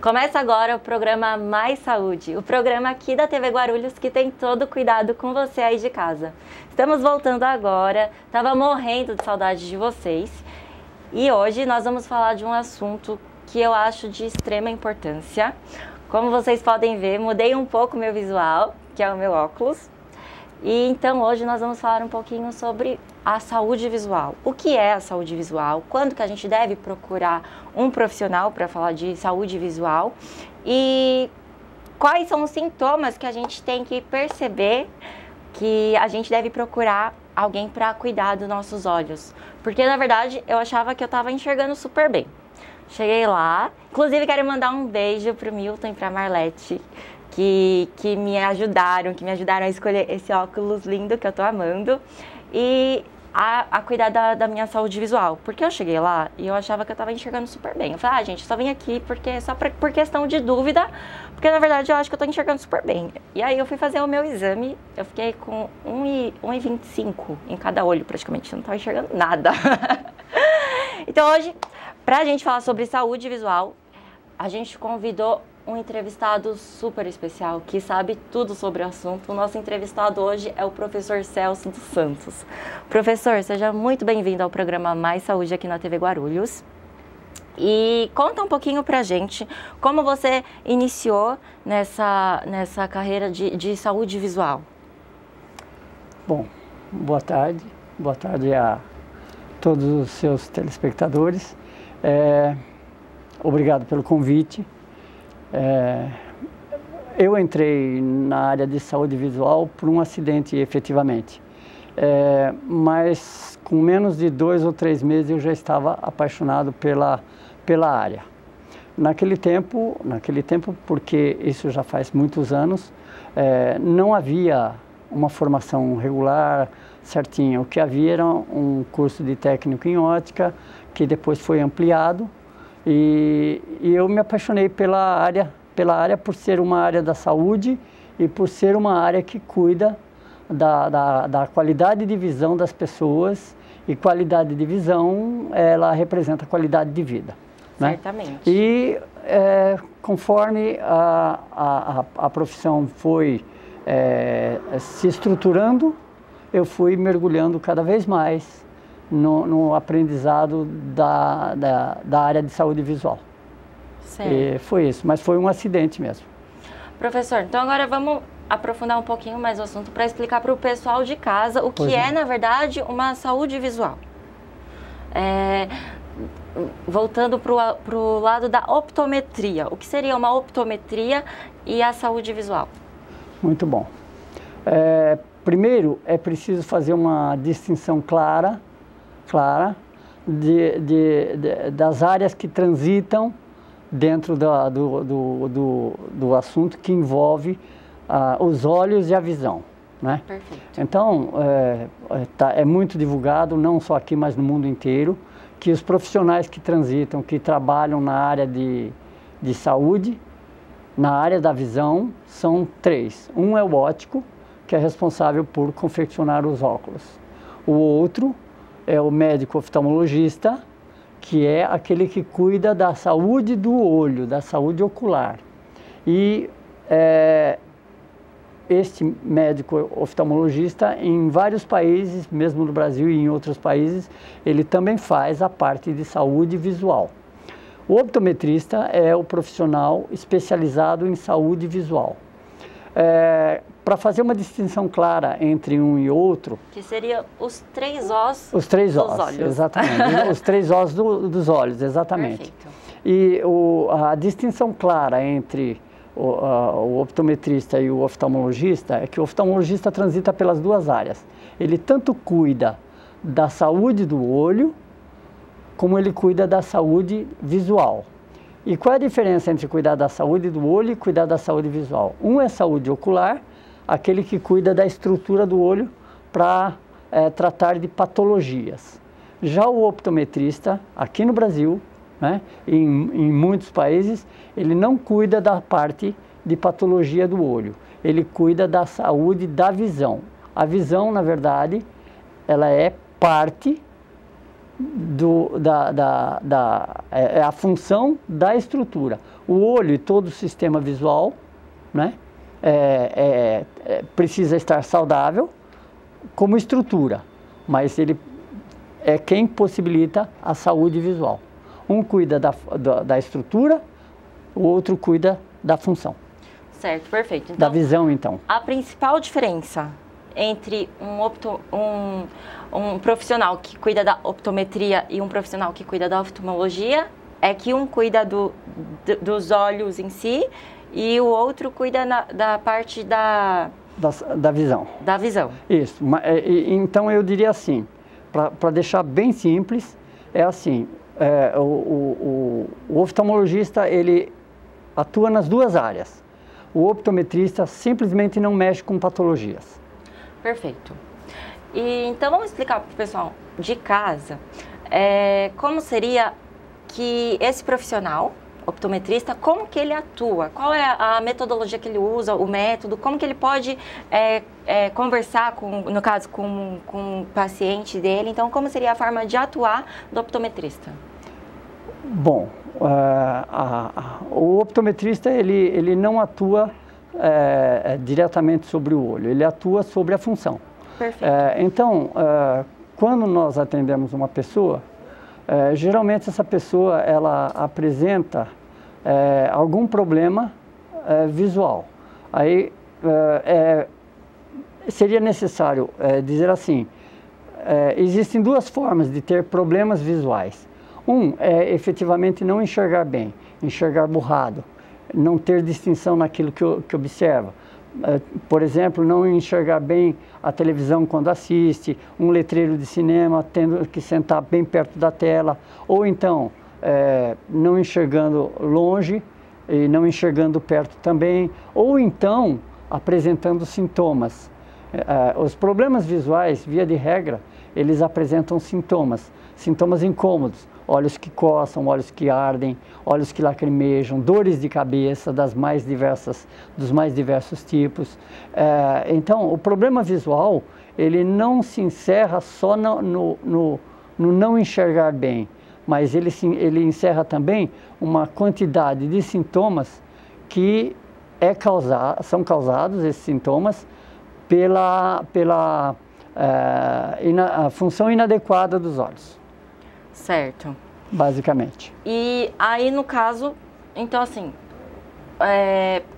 Começa agora o programa Mais Saúde, o programa aqui da TV Guarulhos que tem todo o cuidado com você aí de casa. Estamos voltando agora, estava morrendo de saudade de vocês e hoje nós vamos falar de um assunto que eu acho de extrema importância. Como vocês podem ver, mudei um pouco meu visual, que é o meu óculos. E então hoje nós vamos falar um pouquinho sobre a saúde visual. O que é a saúde visual? Quando que a gente deve procurar um profissional para falar de saúde visual? E quais são os sintomas que a gente tem que perceber que a gente deve procurar alguém para cuidar dos nossos olhos? Porque na verdade eu achava que eu estava enxergando super bem. Cheguei lá, inclusive quero mandar um beijo para o Milton e para a Marlete, que me ajudaram a escolher esse óculos lindo que eu tô amando e a cuidar da minha saúde visual. Porque eu cheguei lá e eu achava que eu tava enxergando super bem. Eu falei, gente, só vim aqui por questão de dúvida, porque na verdade eu acho que eu tô enxergando super bem. E aí eu fui fazer o meu exame, eu fiquei com 1,25 em cada olho praticamente, eu não tava enxergando nada. Então hoje, pra gente falar sobre saúde visual, a gente convidou um entrevistado super especial, que sabe tudo sobre o assunto. O nosso entrevistado hoje é o professor Celso dos Santos. Professor, seja muito bem-vindo ao programa Mais Saúde aqui na TV Guarulhos. E conta um pouquinho pra gente como você iniciou nessa carreira de saúde visual. Bom, boa tarde a todos os seus telespectadores. Obrigado pelo convite. Eu entrei na área de saúde visual por um acidente, efetivamente, mas com menos de 2 ou 3 meses eu já estava apaixonado pela área. Naquele tempo, porque isso já faz muitos anos, não havia uma formação regular certinha. O que havia era um curso de técnico em ótica, que depois foi ampliado. E eu me apaixonei pela área por ser uma área da saúde e por ser uma área que cuida da qualidade de visão das pessoas, e qualidade de visão, ela representa qualidade de vida. Certamente. Né? E conforme a profissão foi se estruturando, eu fui mergulhando cada vez mais no aprendizado da área de saúde visual. Certo. E foi isso, mas foi um acidente mesmo. Professor, então agora vamos aprofundar um pouquinho mais o assunto para explicar para o pessoal de casa o que é, na verdade, uma saúde visual. Voltando para o lado da optometria, o que seria uma optometria e a saúde visual? Muito bom. Primeiro, é preciso fazer uma distinção clara das áreas que transitam dentro do assunto que envolve os olhos e a visão, né? Perfeito. Então, é muito divulgado, não só aqui, mas no mundo inteiro, que os profissionais que transitam, que trabalham na área de saúde, na área da visão, são 3. Um é o óptico, que é responsável por confeccionar os óculos. O outro é o médico oftalmologista, que é aquele que cuida da saúde do olho, da saúde ocular. E este médico oftalmologista, em vários países, mesmo no Brasil e em outros países, ele também faz a parte de saúde visual. O optometrista é o profissional especializado em saúde visual. Para fazer uma distinção clara entre um e outro... Que seria os 3 ossos dos olhos. Exatamente. Os 3 ossos dos olhos, exatamente. Perfeito. E a distinção clara entre o optometrista e o oftalmologista é que o oftalmologista transita pelas 2 áreas. Ele tanto cuida da saúde do olho, como ele cuida da saúde visual. E qual é a diferença entre cuidar da saúde do olho e cuidar da saúde visual? Um é saúde ocular, aquele que cuida da estrutura do olho para tratar de patologias. Já o optometrista, aqui no Brasil, né, em muitos países, ele não cuida da parte de patologia do olho, ele cuida da saúde da visão. A visão, na verdade, ela é parte é a função da estrutura. O olho e todo o sistema visual, né, precisa estar saudável como estrutura, mas ele é quem possibilita a saúde visual. Um cuida da estrutura, o outro cuida da função. Certo, perfeito. Então, da visão, então. A principal diferença entre um profissional que cuida da optometria e um profissional que cuida da oftalmologia é que um cuida dos olhos em si e o outro cuida da parte da visão. Da visão. Isso. Então eu diria assim, para deixar bem simples, é assim, o oftalmologista ele atua nas duas áreas. O optometrista simplesmente não mexe com patologias. Perfeito. E então vamos explicar para o pessoal de casa como seria que esse profissional optometrista, como que ele atua, qual é a metodologia que ele usa, o método, como que ele pode conversar, no caso, com o paciente dele. Então, como seria a forma de atuar do optometrista? Bom, o optometrista ele não atua diretamente sobre o olho, ele atua sobre a função. Perfeito. Então, quando nós atendemos uma pessoa, geralmente essa pessoa ela apresenta algum problema visual. Aí seria necessário dizer assim, existem duas formas de ter problemas visuais. Um é efetivamente não enxergar bem, enxergar borrado, não ter distinção naquilo que observa. Por exemplo, não enxergar bem a televisão quando assiste, um letreiro de cinema tendo que sentar bem perto da tela, ou então não enxergando longe e não enxergando perto também, ou então apresentando sintomas. Os problemas visuais, via de regra, eles apresentam sintomas incômodos. Olhos que coçam, olhos que ardem, olhos que lacrimejam, dores de cabeça dos mais diversos tipos. Então, o problema visual, ele não se encerra só no não enxergar bem, mas ele encerra também uma quantidade de sintomas que são causados, esses sintomas, pela função inadequada dos olhos. Certo. Basicamente. E aí, no caso, então assim,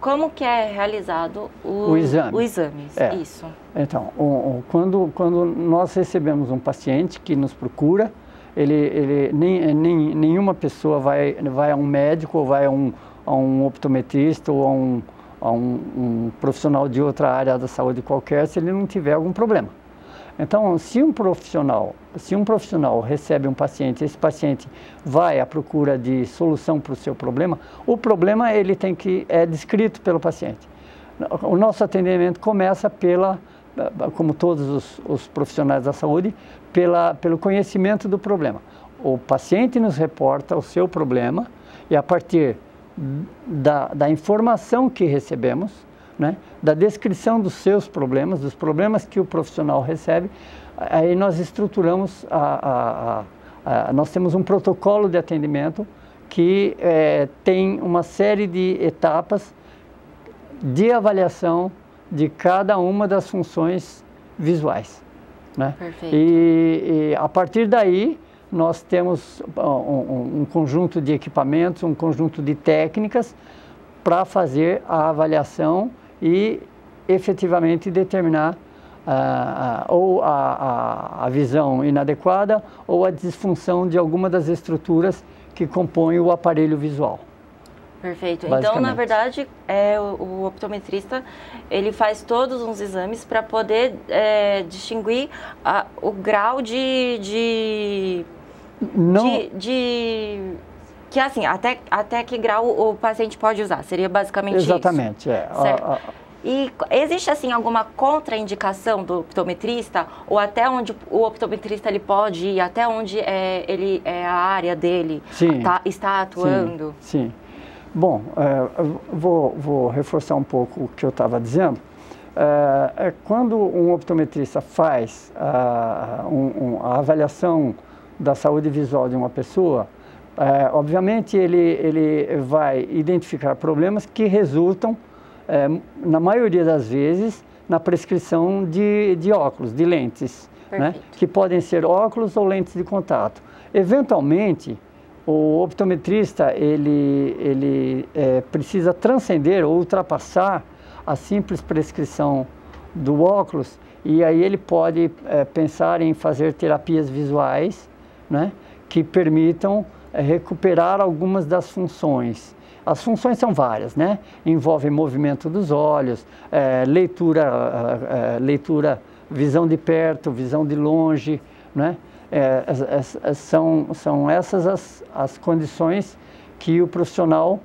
como que é realizado o exame? O exame, isso. Então, quando nós recebemos um paciente que nos procura, nenhuma pessoa vai a um médico ou vai a um optometrista ou a um profissional de outra área da saúde qualquer se ele não tiver algum problema. Então, se um profissional recebe um paciente, esse paciente vai à procura de solução para o seu problema, o problema ele é descrito pelo paciente. O nosso atendimento começa como todos os profissionais da saúde, pelo conhecimento do problema. O paciente nos reporta o seu problema e a partir da informação que recebemos, né, da descrição dos seus problemas, dos problemas que o profissional recebe, aí nós estruturamos, nós temos um protocolo de atendimento que tem uma série de etapas de avaliação de cada uma das funções visuais. Né? Perfeito. E a partir daí, nós temos um conjunto de equipamentos, um conjunto de técnicas para fazer a avaliação e efetivamente determinar ou a visão inadequada ou a disfunção de alguma das estruturas que compõem o aparelho visual. Perfeito. Então, na verdade, o optometrista ele faz todos os exames para poder distinguir o grau que assim, até que grau o paciente pode usar, seria basicamente exatamente, isso. Exatamente, E existe, assim, alguma contraindicação do optometrista, ou até onde o optometrista ele pode ir, até onde a área dele está atuando? Sim. Bom, vou reforçar um pouco o que eu estava dizendo. Quando um optometrista faz a avaliação da saúde visual de uma pessoa, obviamente ele vai identificar problemas que resultam, na maioria das vezes, na prescrição de óculos, de lentes, né? Que podem ser óculos ou lentes de contato. Eventualmente, o optometrista ele precisa transcender ou ultrapassar a simples prescrição do óculos, e aí ele pode pensar em fazer terapias visuais, né, que permitam recuperar algumas das funções. As funções são várias, né? Envolvem movimento dos olhos, leitura, visão de perto, visão de longe, né? São essas as condições que o profissional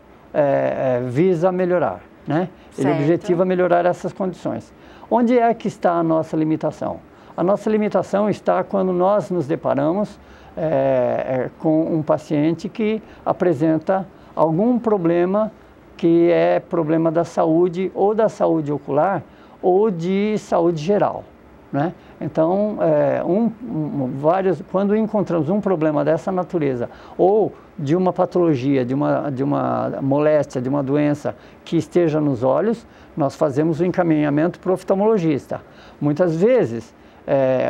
visa melhorar, né? Ele objetiva melhorar essas condições. Onde é que está a nossa limitação? A nossa limitação está quando nós nos deparamos com um paciente que apresenta algum problema que é problema da saúde, ou da saúde ocular, ou de saúde geral, né? Então, quando encontramos um problema dessa natureza, ou de uma patologia, de uma moléstia, de uma doença que esteja nos olhos, nós fazemos o encaminhamento para o oftalmologista. Muitas vezes,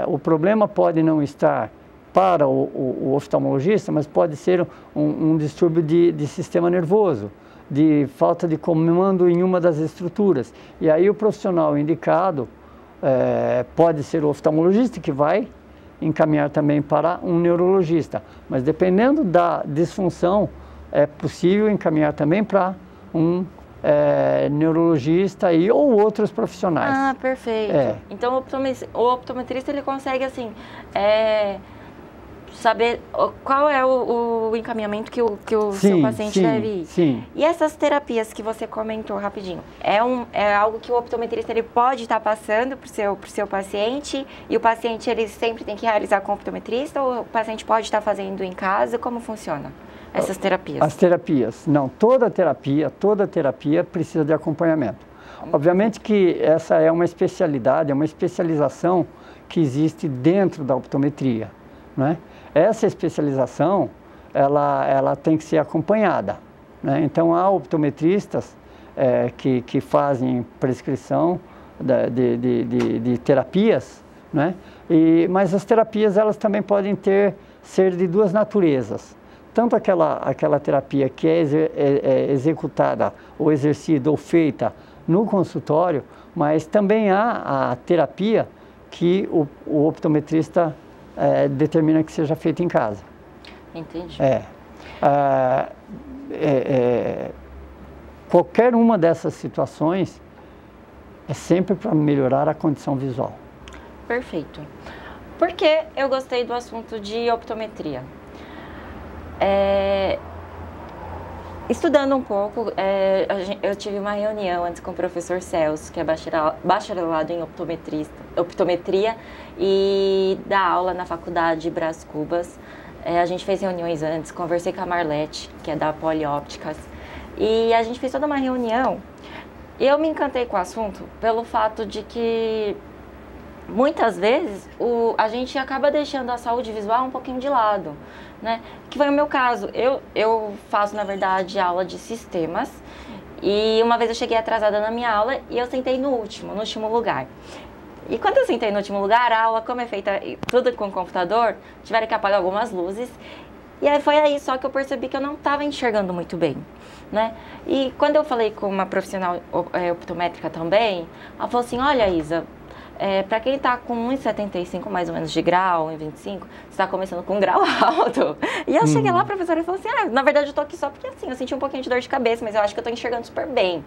o problema pode não estar para o oftalmologista, mas pode ser um distúrbio de sistema nervoso, de falta de comando em uma das estruturas. E aí o profissional indicado pode ser o oftalmologista, que vai encaminhar também para um neurologista. Mas dependendo da disfunção, é possível encaminhar também para um neurologista ou outros profissionais. Ah, perfeito. Então o optometrista ele consegue assim saber qual é o encaminhamento que o seu paciente deve ir. Sim. E essas terapias que você comentou rapidinho, é algo que o optometrista ele pode estar passando para o seu paciente, e o paciente ele sempre tem que realizar com o optometrista, ou o paciente pode estar fazendo em casa? Como funciona essas terapias? As terapias, não, toda terapia precisa de acompanhamento. Obviamente que essa é uma especialidade, é uma especialização que existe dentro da optometria, né? Essa especialização, ela tem que ser acompanhada, né? Então, há optometristas que fazem prescrição de terapias, né? Mas as terapias, elas também podem ser de duas naturezas. Tanto aquela terapia que é executada, ou exercida, ou feita no consultório, mas também há a terapia que o optometrista determina que seja feita em casa. Entendi. Qualquer uma dessas situações é sempre para melhorar a condição visual. Perfeito. Por que eu gostei do assunto de optometria? Estudando um pouco, eu tive uma reunião antes com o professor Celso, que é bacharelado em optometria e dá aula na faculdade Brás Cubas. A gente fez reuniões antes, conversei com a Marlete, que é da Poliópticas, e a gente fez toda uma reunião. E eu me encantei com o assunto pelo fato de que muitas vezes a gente acaba deixando a saúde visual um pouquinho de lado, né? Que foi o meu caso. Eu faço, na verdade, aula de sistemas, e uma vez eu cheguei atrasada na minha aula e eu sentei no último lugar. E quando eu sentei no último lugar, a aula, como é feita tudo com computador, tiveram que apagar algumas luzes, e aí foi aí só que eu percebi que eu não estava enxergando muito bem, né? E quando eu falei com uma profissional optométrica também, ela falou assim: olha, Isa, para quem está com 1,75 mais ou menos de grau, 1,25, você está começando com um grau alto. E eu cheguei lá, a professora falou assim: na verdade eu tô aqui só porque assim, eu senti um pouquinho de dor de cabeça, mas eu acho que eu tô enxergando super bem.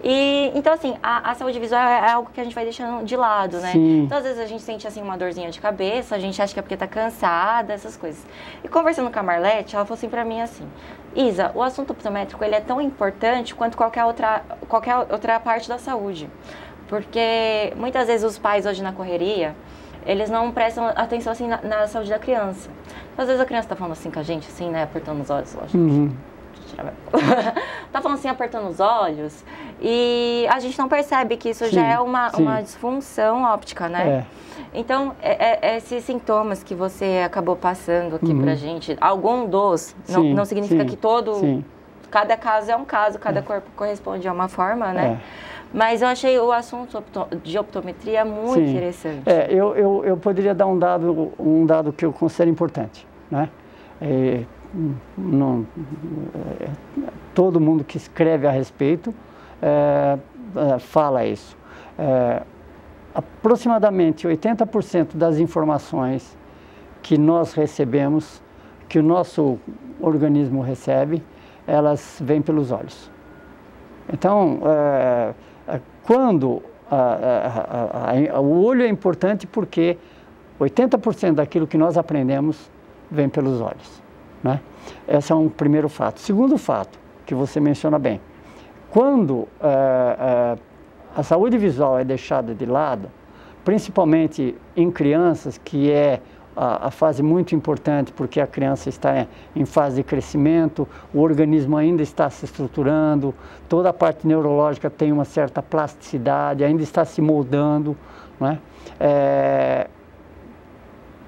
E então assim, a saúde visual é algo que a gente vai deixando de lado, né? Sim. Então às vezes a gente sente assim uma dorzinha de cabeça, a gente acha que é porque tá cansada, essas coisas. E conversando com a Marlete, ela falou assim pra mim assim: Isa, o assunto optométrico ele é tão importante quanto qualquer outra parte da saúde. Porque muitas vezes os pais hoje na correria, eles não prestam atenção assim na saúde da criança. Às vezes a criança tá falando assim com a gente, assim, né, apertando os olhos, lógico. A gente tirar. Tá falando assim, apertando os olhos, e a gente não percebe que isso já é uma disfunção óptica, né? Então, esses sintomas que você acabou passando aqui pra gente, algum dos, não significa que cada caso é um caso, cada corpo corresponde a uma forma, né? Mas eu achei o assunto de optometria muito interessante. Eu poderia dar um dado que eu considero importante, né? Todo mundo que escreve a respeito fala isso. Aproximadamente 80% das informações que nós recebemos, que o nosso organismo recebe, elas vêm pelos olhos. Então, quando o olho é importante porque 80% daquilo que nós aprendemos vem pelos olhos, né? Esse é um primeiro fato. Segundo fato, que você menciona bem, quando a saúde visual é deixada de lado, principalmente em crianças, que é a fase muito importante, porque a criança está em fase de crescimento, o organismo ainda está se estruturando, toda a parte neurológica tem uma certa plasticidade, ainda está se moldando, né?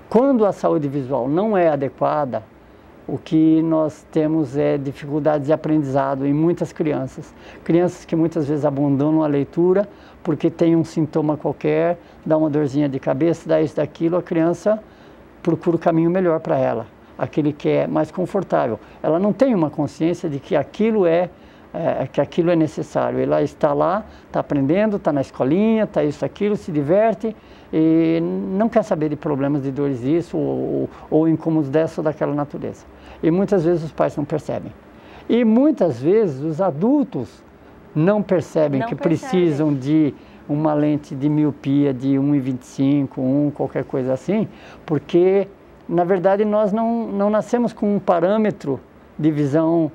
Quando a saúde visual não é adequada, o que nós temos é dificuldades de aprendizado em muitas crianças. Crianças que muitas vezes abandonam a leitura porque tem um sintoma qualquer, dá uma dorzinha de cabeça, dá isso, daquilo, a criança procura o caminho melhor para ela, aquele que é mais confortável. Ela não tem uma consciência de que aquilo é necessário. Ela está lá, está aprendendo, está na escolinha, está isso, aquilo, se diverte e não quer saber de problemas de dores disso ou incômodos dessa ou daquela natureza. E muitas vezes os pais não percebem. E muitas vezes os adultos não percebem que precisam de uma lente de miopia de 1,25, qualquer coisa assim, porque, na verdade, nós não nascemos com um parâmetro de visão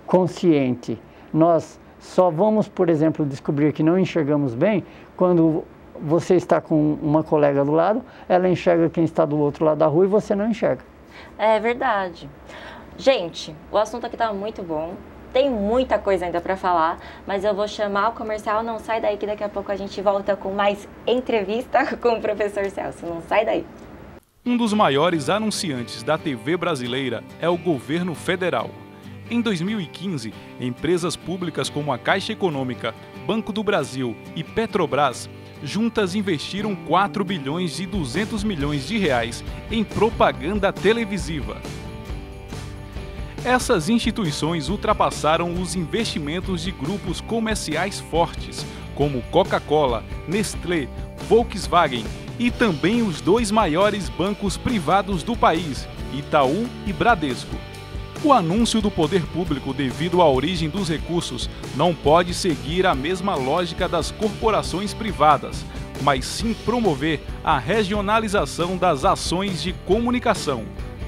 consciente. Nós só vamos, por exemplo, descobrir que não enxergamos bem quando você está com uma colega do lado, ela enxerga quem está do outro lado da rua e você não enxerga. É verdade. Gente, o assunto aqui está muito bom. Tem muita coisa ainda para falar, mas eu vou chamar o comercial. Não sai daí que daqui a pouco a gente volta com mais entrevista com o professor Celso. Não sai daí. Um dos maiores anunciantes da TV brasileira é o governo federal. Em 2015, empresas públicas como a Caixa Econômica, Banco do Brasil e Petrobras juntas investiram 4 bilhões e 200 milhões de reais em propaganda televisiva. Essas instituições ultrapassaram os investimentos de grupos comerciais fortes, como Coca-Cola, Nestlé, Volkswagen e também os 2 maiores bancos privados do país, Itaú e Bradesco. O anúncio do poder público devido à origem dos recursos não pode seguir a mesma lógica das corporações privadas, mas sim promover a regionalização das ações de comunicação.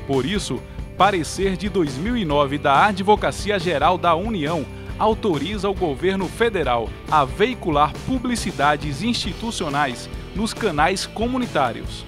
Por isso, parecer de 2009 da Advocacia Geral da União autoriza o governo federal a veicular publicidades institucionais nos canais comunitários.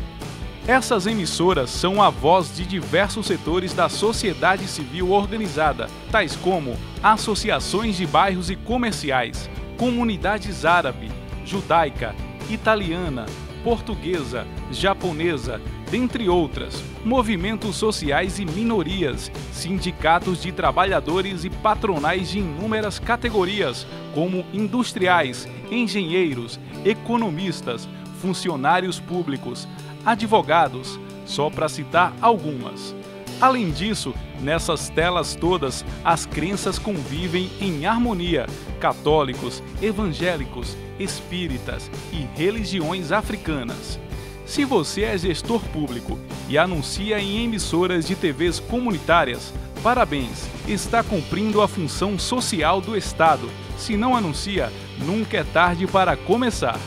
Essas emissoras são a voz de diversos setores da sociedade civil organizada, tais como associações de bairros e comerciais, comunidades árabe, judaica, italiana, portuguesa, japonesa, dentre outras, movimentos sociais e minorias, sindicatos de trabalhadores e patronais de inúmeras categorias, como industriais, engenheiros, economistas, funcionários públicos, advogados, só para citar algumas. Além disso, nessas telas todas, as crenças convivem em harmonia: católicos, evangélicos, espíritas e religiões africanas. Se você é gestor público e anuncia em emissoras de TVs comunitárias, parabéns, está cumprindo a função social do Estado. Se não anuncia, nunca é tarde para começar.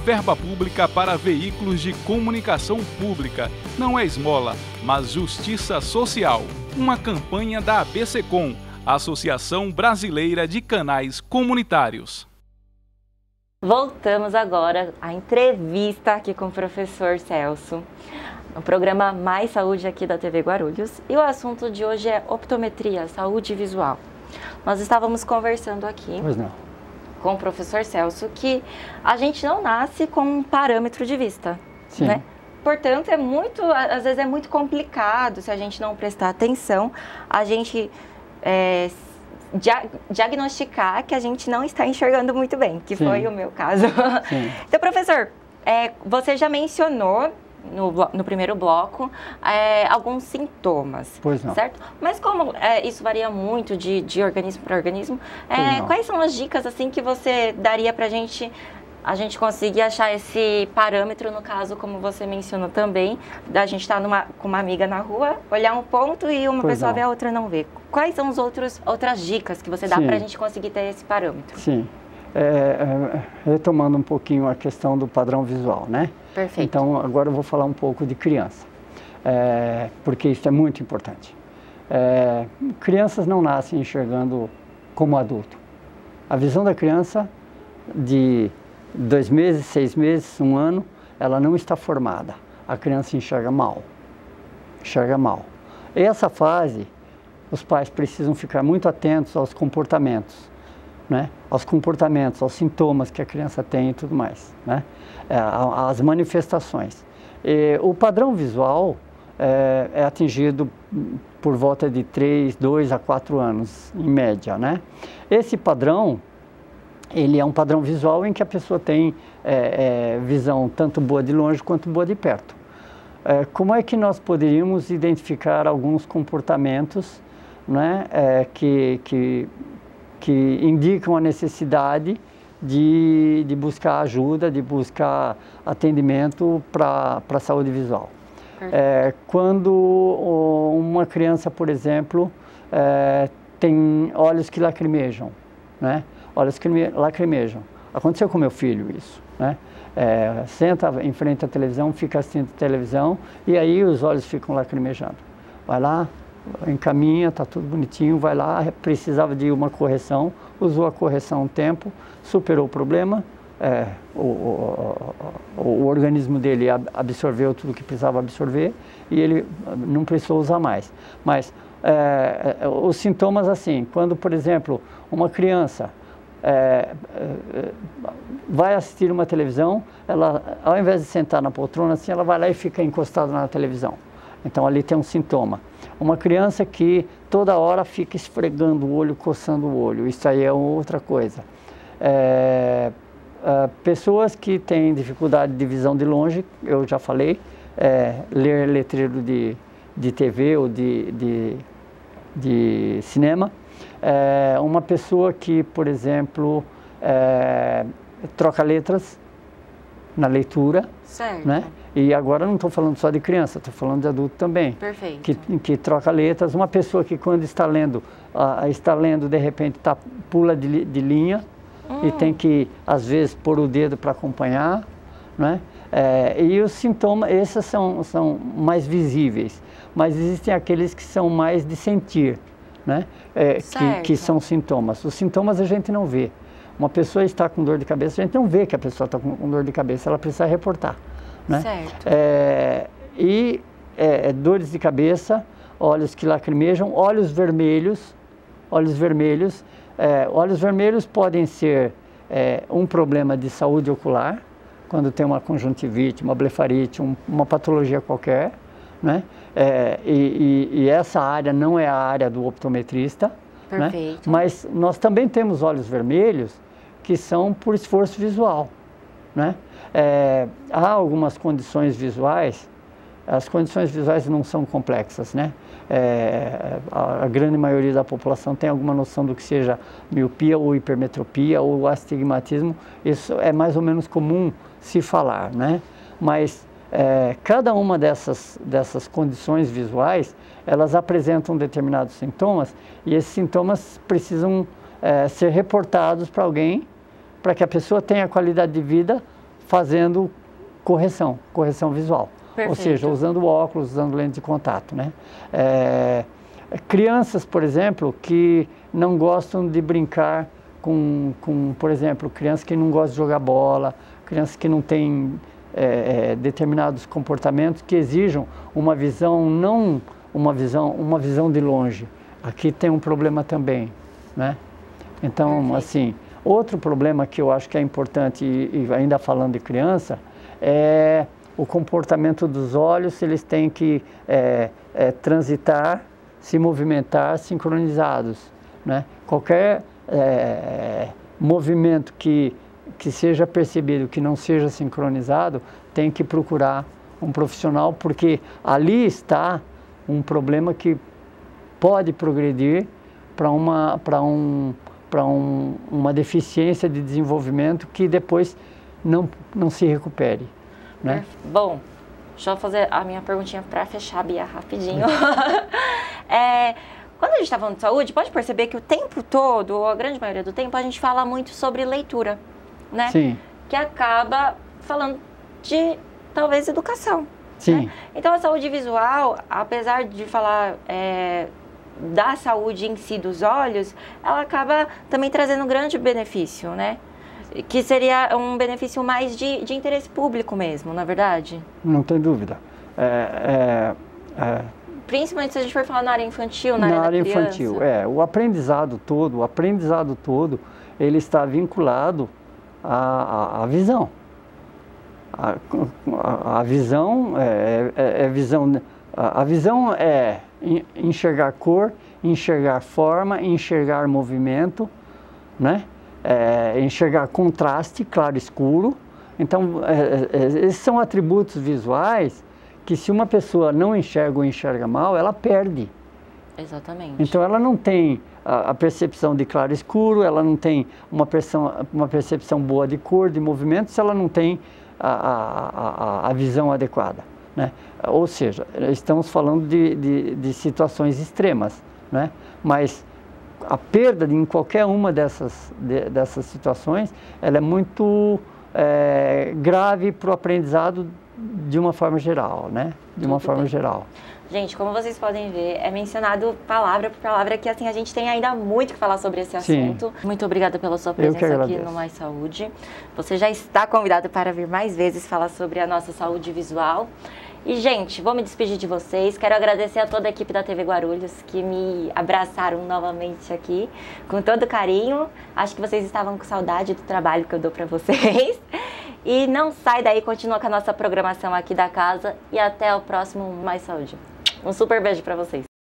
Verba pública para veículos de comunicação pública não é esmola, mas justiça social. Uma campanha da ABSECOM, Associação Brasileira de Canais Comunitários. Voltamos agora à entrevista aqui com o professor Celso. o programa Mais Saúde aqui da TV Guarulhos. E o assunto de hoje é optometria, saúde visual. Nós estávamos conversando aqui com o professor Celso que a gente não nasce com um parâmetro de vista, Sim. né? Portanto, às vezes é muito complicado, se a gente não prestar atenção, a gente diagnosticar que a gente não está enxergando muito bem, que Sim. foi o meu caso. Sim. Então, professor, você já mencionou no primeiro bloco alguns sintomas, Pois não. certo? Mas como isso varia muito de organismo para organismo, quais são as dicas assim que você daria para a gente conseguir achar esse parâmetro, no caso, como você mencionou também, da gente estar com uma amiga na rua, olhar um ponto e uma pessoa vê, a outra não vê. Quais são outras dicas que você dá para a gente conseguir ter esse parâmetro? Sim. Retomando um pouquinho a questão do padrão visual, né? Perfeito. Então, agora eu vou falar um pouco de criança, porque isso é muito importante. Crianças não nascem enxergando como adulto. A visão da criança de 2 meses, 6 meses, 1 ano, ela não está formada. A criança enxerga mal. Enxerga mal. E essa fase, os pais precisam ficar muito atentos aos comportamentos, né? Aos comportamentos, aos sintomas que a criança tem e tudo mais, né? As manifestações. O padrão visual é atingido por volta de 2 a 4 anos, em média, né? Esse padrão, ele é um padrão visual em que a pessoa tem visão tanto boa de longe quanto boa de perto. Como é que nós poderíamos identificar alguns comportamentos, né, que indicam a necessidade de buscar ajuda, de buscar atendimento para a saúde visual? Quando uma criança, por exemplo, tem olhos que lacrimejam, né? Olhos que lacrimejam. Aconteceu com meu filho isso, né? Senta em frente à televisão, fica assistindo televisão e aí os olhos ficam lacrimejando. Vai lá, encaminha, tá tudo bonitinho, vai lá, precisava de uma correção, usou a correção um tempo, superou o problema, o organismo dele absorveu tudo que precisava absorver e ele não precisou usar mais. Mas os sintomas assim, quando, por exemplo, uma criança vai assistir uma televisão, ela, ao invés de sentar na poltrona, assim, ela vai lá e fica encostada na televisão. Então, ali tem um sintoma. Uma criança que toda hora fica esfregando o olho, coçando o olho, isso aí é outra coisa. Pessoas que têm dificuldade de visão de longe, eu já falei, ler letreiro de TV ou de cinema. Uma pessoa que, por exemplo, troca letras na leitura, certo, né? E agora não estou falando só de criança, estou falando de adulto também. Perfeito. Que troca letras. Uma pessoa que quando está lendo, de repente pula de linha e tem que, às vezes, pôr o dedo para acompanhar, né? E os sintomas, esses são mais visíveis, mas existem aqueles que são mais de sentir, né? Que são sintomas. Os sintomas a gente não vê. Uma pessoa está com dor de cabeça, a gente não vê que a pessoa está com dor de cabeça, ela precisa reportar, né? Certo. Dores de cabeça, olhos que lacrimejam, olhos vermelhos. Olhos vermelhos podem ser um problema de saúde ocular, quando tem uma conjuntivite, uma blefarite, uma patologia qualquer, né? E essa área não é a área do optometrista, perfeito, né? Mas nós também temos olhos vermelhos que são por esforço visual, né? Há algumas condições visuais, as condições visuais não são complexas, né? A grande maioria da população tem alguma noção do que seja miopia ou hipermetropia ou astigmatismo, isso é mais ou menos comum se falar, né? Mas cada uma dessas condições visuais, elas apresentam determinados sintomas e esses sintomas precisam ser reportados para alguém, para que a pessoa tenha qualidade de vida fazendo correção visual. Perfeito. Ou seja, usando óculos, usando lente de contato, né? Crianças, por exemplo, que não gostam de brincar com, por exemplo, crianças que não gostam de jogar bola, crianças que não têm determinados comportamentos que exijam uma visão, não uma visão de longe. Aqui tem um problema também, né? Então, assim, outro problema que eu acho que é importante, e ainda falando de criança, é o comportamento dos olhos. Eles têm que transitar, se movimentar sincronizados, né? Qualquer movimento que seja percebido que não seja sincronizado, tem que procurar um profissional, porque ali está um problema que pode progredir para uma deficiência de desenvolvimento que depois não se recupere, né? Bom, deixa eu fazer a minha perguntinha para fechar, Bia, rapidinho. Quando a gente está falando de saúde, pode perceber que o tempo todo, ou a grande maioria do tempo, a gente fala muito sobre leitura, né? Sim. Que acaba falando de, talvez, educação. Sim. Né? Então, a saúde visual, apesar de falar da saúde em si dos olhos, ela acaba também trazendo um grande benefício, né? Que seria um benefício mais de interesse público mesmo, na verdade? Não tem dúvida. Principalmente se a gente for falar na área infantil, na área da criança. infantil, o aprendizado todo, ele está vinculado à visão. A visão a visão é enxergar cor, enxergar forma, enxergar movimento, né? Enxergar contraste, claro, escuro. Então, esses são atributos visuais que, se uma pessoa não enxerga ou enxerga mal, ela perde. Exatamente. Então, ela não tem a percepção de claro e escuro, ela não tem uma percepção boa de cor, de movimento, se ela não tem a visão adequada, né? Ou seja, estamos falando de situações extremas, né? Mas a perda em qualquer uma dessas situações, ela é muito grave para o aprendizado de uma forma geral, né? De uma forma geral. Gente, como vocês podem ver, é mencionado palavra por palavra que, assim, a gente tem ainda muito que falar sobre esse assunto. Sim. Muito obrigada pela sua presença aqui no Mais Saúde. Você já está convidado para vir mais vezes falar sobre a nossa saúde visual. E, gente, vou me despedir de vocês. Quero agradecer a toda a equipe da TV Guarulhos que me abraçaram novamente aqui, com todo carinho. Acho que vocês estavam com saudade do trabalho que eu dou para vocês. E não sai daí, continua com a nossa programação aqui da casa. E até o próximo Mais Saúde. Um super beijo para vocês.